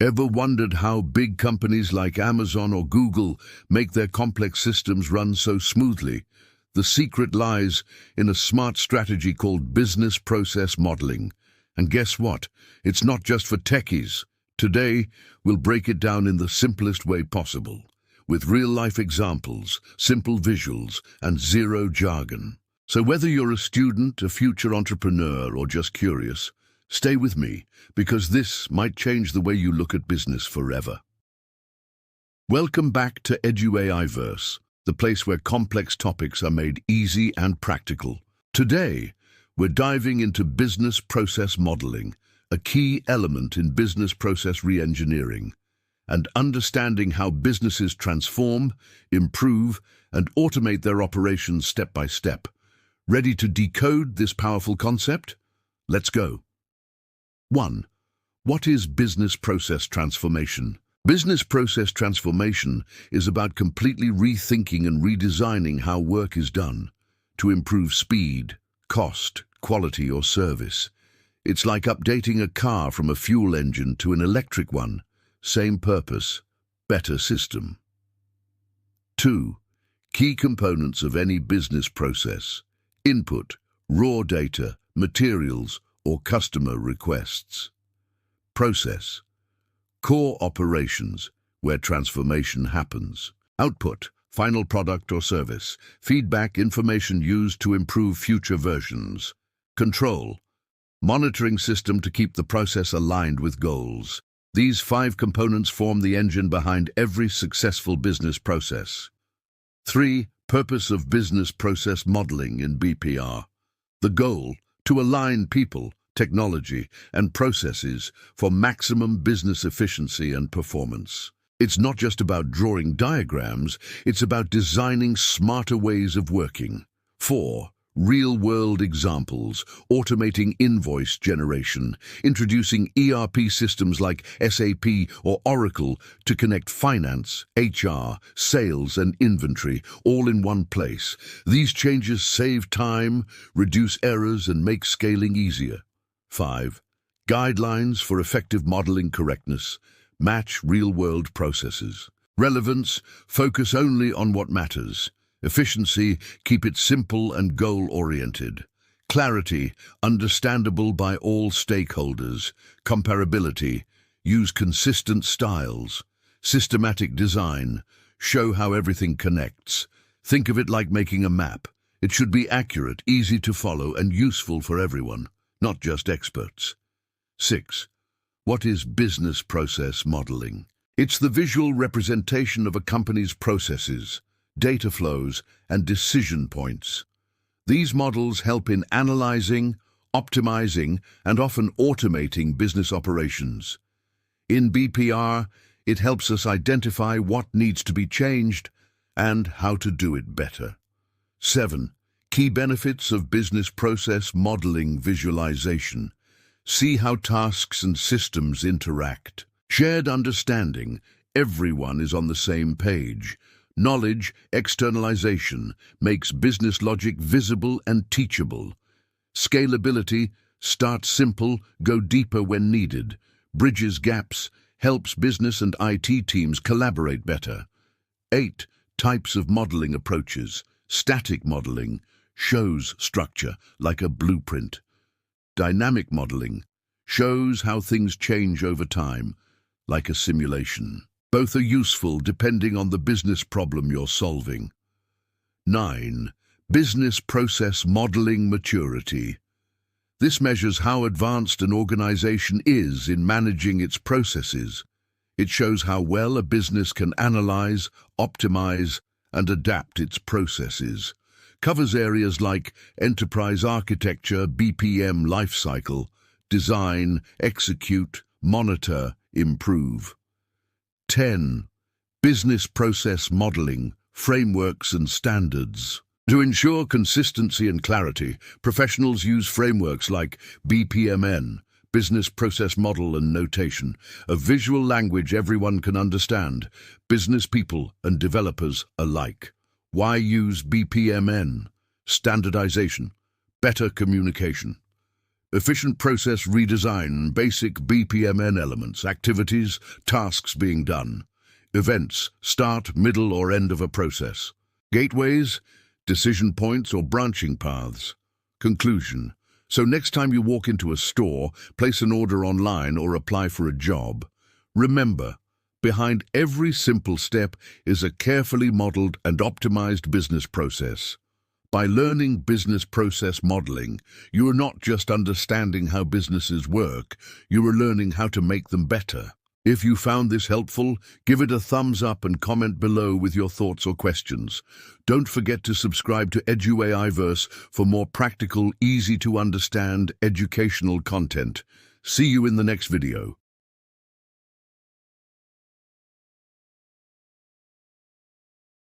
Ever wondered how big companies like Amazon or Google make their complex systems run so smoothly? The secret lies in a smart strategy called business process modeling. And guess what? It's not just for techies. Today, we'll break it down in the simplest way possible, with real-life examples, simple visuals, and zero jargon. So whether you're a student, a future entrepreneur, or just curious, stay with me, because this might change the way you look at business forever. Welcome back to EduAIverse, the place where complex topics are made easy and practical. Today, we're diving into business process modeling, a key element in business process reengineering, and understanding how businesses transform, improve, and automate their operations step by step. Ready to decode this powerful concept? Let's go. 1. What is business process transformation? Business process transformation is about completely rethinking and redesigning how work is done to improve speed, cost, quality, or service. It's like updating a car from a fuel engine to an electric one. Same purpose, better system. 2. Key components of any business process: input, raw data, materials, or customer requests. Process, core operations, where transformation happens. Output, final product or service, feedback, information used to improve future versions. Control, monitoring system to keep the process aligned with goals. These 5 components form the engine behind every successful business process. 3. Purpose of business process modeling in BPR. The goal: to align people, technology, and processes for maximum business efficiency and performance. It's not just about drawing diagrams, it's about designing smarter ways of working. 4. Real-world examples: automating invoice generation, introducing ERP systems like SAP or Oracle to connect finance, HR, sales, and inventory all in one place. These changes save time, reduce errors, and make scaling easier. 5. Guidelines for effective modeling correctness: match real-world processes. Relevance: focus only on what matters. Efficiency: keep it simple and goal-oriented. Clarity: understandable by all stakeholders. Comparability: use consistent styles. Systematic design: show how everything connects. Think of it like making a map. It should be accurate, easy to follow, and useful for everyone, not just experts. 6. What is business process modeling? It's the visual representation of a company's processes, data flows, and decision points. These models help in analyzing, optimizing, and often automating business operations. In BPR, it helps us identify what needs to be changed and how to do it better. 7. Key benefits of business process modeling visualization. See how tasks and systems interact. Shared understanding: everyone is on the same page. Knowledge externalization makes business logic visible and teachable. Scalability: start simple, go deeper when needed. Bridges gaps, helps business and IT teams collaborate better. 8. Types of modeling approaches. Static modeling shows structure like a blueprint. Dynamic modeling shows how things change over time, like a simulation. Both are useful depending on the business problem you're solving. 9. Business process modeling maturity. This measures how advanced an organization is in managing its processes. It shows how well a business can analyze, optimize, and adapt its processes. Covers areas like enterprise architecture, BPM lifecycle, design, execute, monitor, improve. 10. Business process modeling, frameworks and standards. To ensure consistency and clarity, professionals use frameworks like BPMN, Business Process Model and Notation, a visual language everyone can understand, business people and developers alike. Why use BPMN? Standardization, better communication. Efficient process redesign, basic BPMN elements, activities, tasks being done. Events, start, middle or end of a process. Gateways, decision points or branching paths. Conclusion. So next time you walk into a store, place an order online or apply for a job, remember, behind every simple step is a carefully modeled and optimized business process. By learning business process modeling, you are not just understanding how businesses work, you are learning how to make them better. If you found this helpful, give it a thumbs up and comment below with your thoughts or questions. Don't forget to subscribe to EduAIverse for more practical, easy-to-understand educational content. See you in the next video.